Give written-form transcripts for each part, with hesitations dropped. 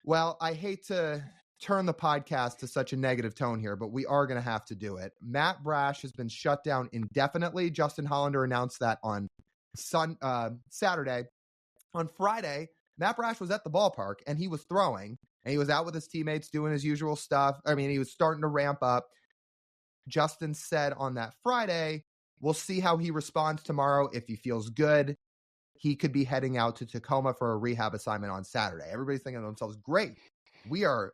Well, I hate to turn the podcast to such a negative tone here, but we are going to have to do it. Matt Brash has been shut down indefinitely. Justin Hollander announced that on Saturday. On Friday, Matt Brash was at the ballpark and he was throwing and he was out with his teammates doing his usual stuff. I mean, he was starting to ramp up. Justin said on that Friday, we'll see how he responds tomorrow. If he feels good, he could be heading out to Tacoma for a rehab assignment on Saturday. Everybody's thinking to themselves, great. We are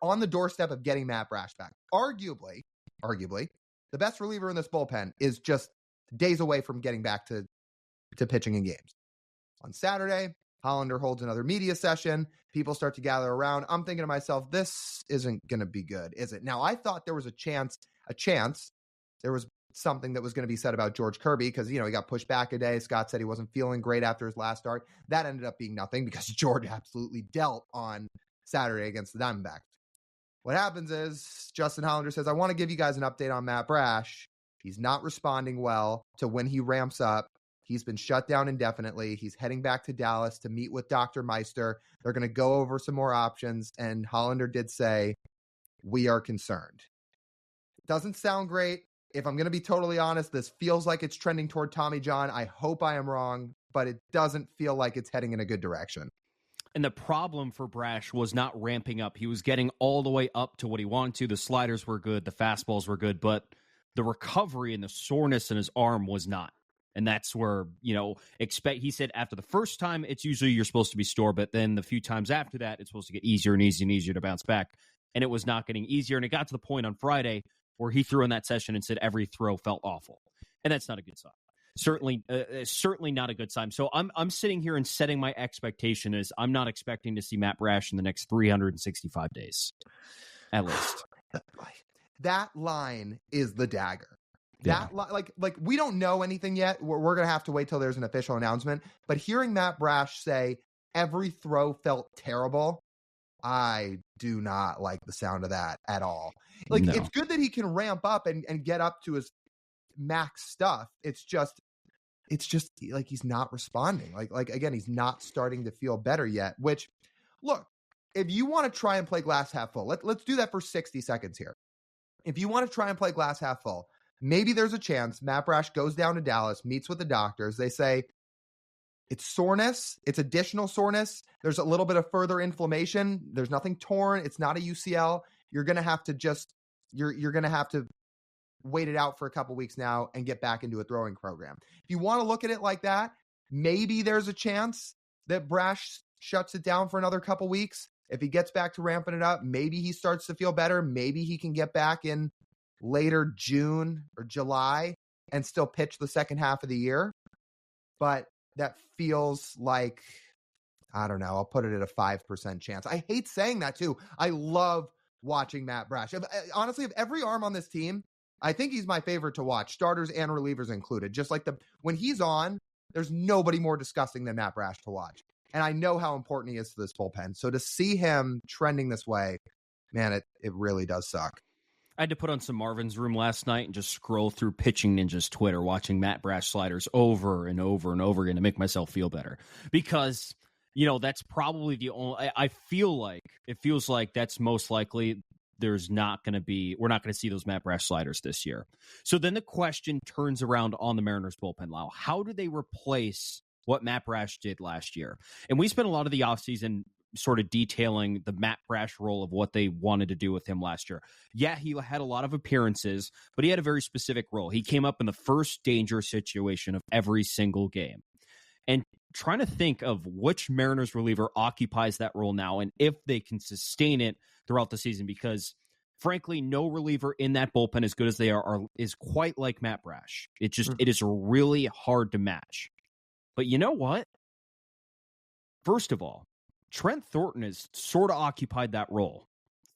on the doorstep of getting Matt Brash back. Arguably, the best reliever in this bullpen is just days away from getting back to pitching in games. On Saturday, Hollander holds another media session. People start to gather around. I'm thinking to myself, this isn't going to be good, is it? Now, I thought there was a chance there was something that was going to be said about George Kirby because, he got pushed back a day. Scott said he wasn't feeling great after his last start. That ended up being nothing because George absolutely dealt on Saturday against the Diamondbacks. What happens is Justin Hollander says, I want to give you guys an update on Matt Brash. He's not responding well to when he ramps up. He's been shut down indefinitely. He's heading back to Dallas to meet with Dr. Meister. They're going to go over some more options. And Hollander did say, we are concerned. It doesn't sound great. If I'm going to be totally honest, this feels like it's trending toward Tommy John. I hope I am wrong, but it doesn't feel like it's heading in a good direction. And the problem for Brash was not ramping up. He was getting all the way up to what he wanted to. The sliders were good. The fastballs were good. But the recovery and the soreness in his arm was not. And that's where, he said after the first time, it's usually you're supposed to be sore, but then the few times after that, it's supposed to get easier and easier and easier to bounce back. And it was not getting easier. And it got to the point on Friday where he threw in that session and said every throw felt awful. And that's not a good sign. Certainly not a good sign. So I'm sitting here and setting my expectation as I'm not expecting to see Matt Brash in the next 365 days, at least. That line is the dagger. That like we don't know anything yet. We're gonna have to wait till there's an official announcement. But hearing Matt Brash say every throw felt terrible, I do not like the sound of that at all. Like no. It's good that he can ramp up and get up to his max stuff. It's just like he's not responding. Like again, he's not starting to feel better yet. Which, look, if you want to try and play glass half full, let's do that for 60 seconds here. If you want to try and play glass half full. Maybe there's a chance Matt Brash goes down to Dallas, meets with the doctors. They say it's soreness. It's additional soreness. There's a little bit of further inflammation. There's nothing torn. It's not a UCL. You're going to have to you're going to have to wait it out for a couple weeks now and get back into a throwing program. If you want to look at it like that, maybe there's a chance that Brash shuts it down for another couple weeks. If he gets back to ramping it up, maybe he starts to feel better. Maybe he can get back in later June or July and still pitch the second half of the year. But that feels like, I don't know, I'll put it at a 5% chance. I hate saying that too. I love watching Matt Brash. Honestly, of every arm on this team, I think he's my favorite to watch, starters and relievers included. Just like when he's on, there's nobody more disgusting than Matt Brash to watch. And I know how important he is to this bullpen. So to see him trending this way, man, it really does suck. I had to put on some Marvin's Room last night and just scroll through Pitching Ninja's Twitter, watching Matt Brash sliders over and over and over again to make myself feel better. Because, that's probably the only, it feels like that's most likely we're not going to see those Matt Brash sliders this year. So then the question turns around on the Mariners bullpen, Lyle. How do they replace what Matt Brash did last year? And we spent a lot of the offseason sort of detailing the Matt Brash role of what they wanted to do with him last year. Yeah, he had a lot of appearances, but he had a very specific role. He came up in the first danger situation of every single game. And trying to think of which Mariners reliever occupies that role now and if they can sustain it throughout the season, because frankly, no reliever in that bullpen, as good as they is quite like Matt Brash. It is really hard to match. But you know what? First of all, Trent Thornton has sort of occupied that role,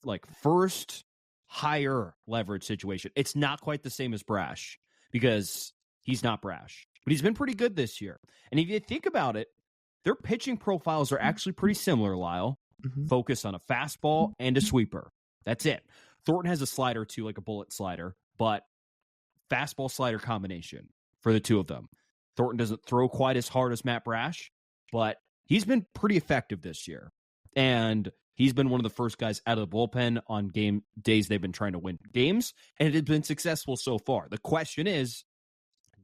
like first higher leverage situation. It's not quite the same as Brash because he's not Brash, but he's been pretty good this year. And if you think about it, their pitching profiles are actually pretty similar, Lyle. Mm-hmm. Focus on a fastball and a sweeper. That's it. Thornton has a slider too, like a bullet slider, but fastball slider combination for the two of them. Thornton doesn't throw quite as hard as Matt Brash, but he's been pretty effective this year. And He's been one of the first guys out of the bullpen on game days they've been trying to win games, and it has been successful so far. The question is,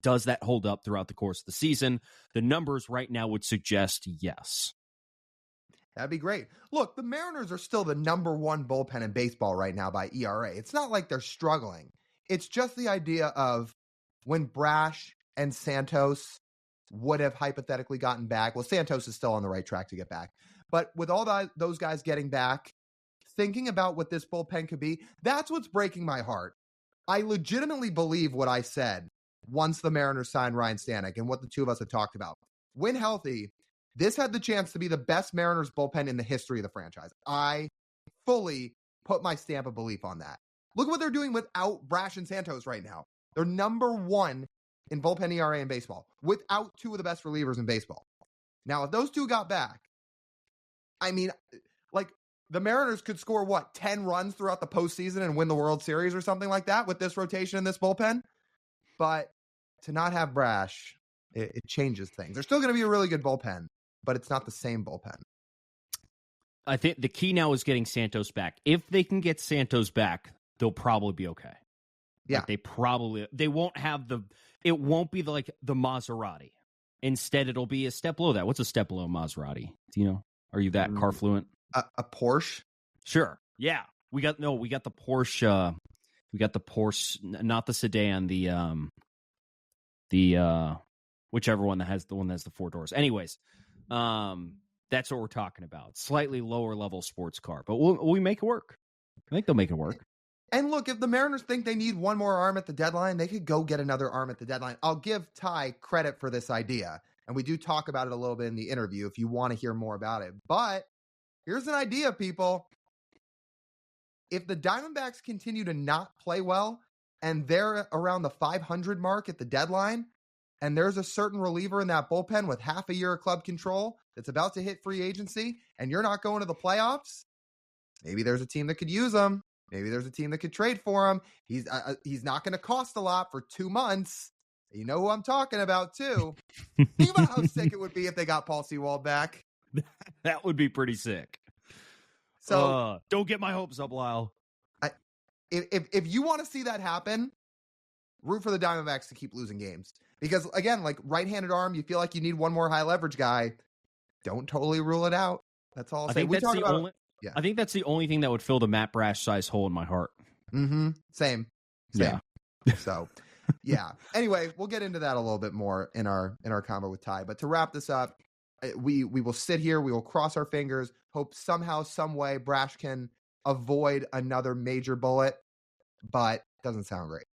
does that hold up throughout the course of the season? The numbers right now would suggest yes. That'd be great. Look, the Mariners are still the number one bullpen in baseball right now by ERA. It's not like they're struggling. It's just the idea of when Brash and Santos would have hypothetically gotten back. Well, Santos is still on the right track to get back. But with all those guys getting back, thinking about what this bullpen could be, that's what's breaking my heart. I legitimately believe what I said once the Mariners signed Ryan Stanek and what the two of us had talked about. When healthy, this had the chance to be the best Mariners bullpen in the history of the franchise. I fully put my stamp of belief on that. Look what they're doing without Brash and Santos right now. They're number one in bullpen ERA in baseball without two of the best relievers in baseball. Now, if those two got back, I mean, like, the Mariners could score, 10 runs throughout the postseason and win the World Series or something like that with this rotation in this bullpen? But to not have Brash, it changes things. They're still going to be a really good bullpen, but it's not the same bullpen. I think the key now is getting Santos back. If they can get Santos back, they'll probably be okay. Yeah. Like they won't have it won't be the Maserati. Instead, it'll be a step below that. What's a step below Maserati? Do you know? Are you that car fluent? A Porsche? Sure. Yeah. We got the Porsche. We got the Porsche, not the sedan, the whichever one that has the four doors. Anyways, that's what we're talking about. Slightly lower level sports car, but we make it work. I think they'll make it work. And look, if the Mariners think they need one more arm at the deadline, they could go get another arm at the deadline. I'll give Ty credit for this idea. And we do talk about it a little bit in the interview if you want to hear more about it. But here's an idea, people. If the Diamondbacks continue to not play well and they're around the 500 mark at the deadline, and there's a certain reliever in that bullpen with half a year of club control that's about to hit free agency, and you're not going to the playoffs, maybe there's a team that could use him. Maybe there's a team that could trade for him. He's not going to cost a lot for 2 months. You know who I'm talking about, too. Think about how sick it would be if they got Paul Sewald back. That would be pretty sick. So don't get my hopes up, Lyle. If you want to see that happen, root for the Diamondbacks to keep losing games. Because, again, like right-handed arm, you feel like you need one more high-leverage guy. Don't totally rule it out. That's all I'll say. I think that's the only thing that would fill the Matt Brash size hole in my heart. Mm-hmm. Same. Yeah. So, yeah. Anyway, we'll get into that a little bit more in our convo with Ty. But to wrap this up, we will sit here. We will cross our fingers. Hope somehow, some way, Brash can avoid another major bullet. But it doesn't sound great.